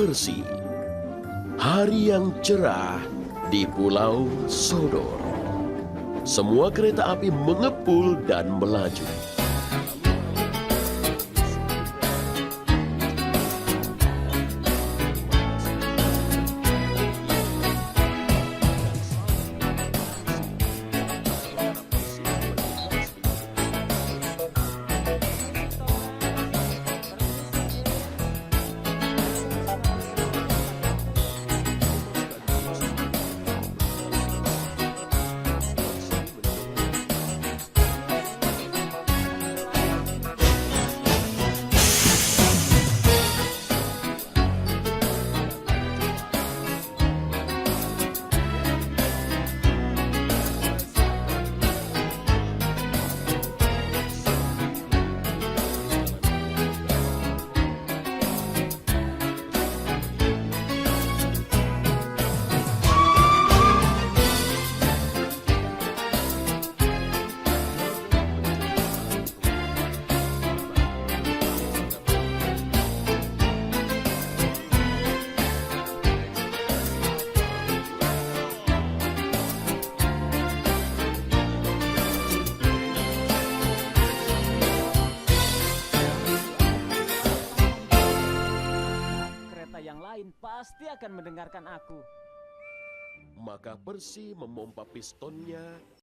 Persi. Hari yang cerah di Pulau Sodor. Semua kereta api mengepul dan melaju. Kereta yang lain pasti akan mendengarkan aku. Maka Persi memompa pistonnya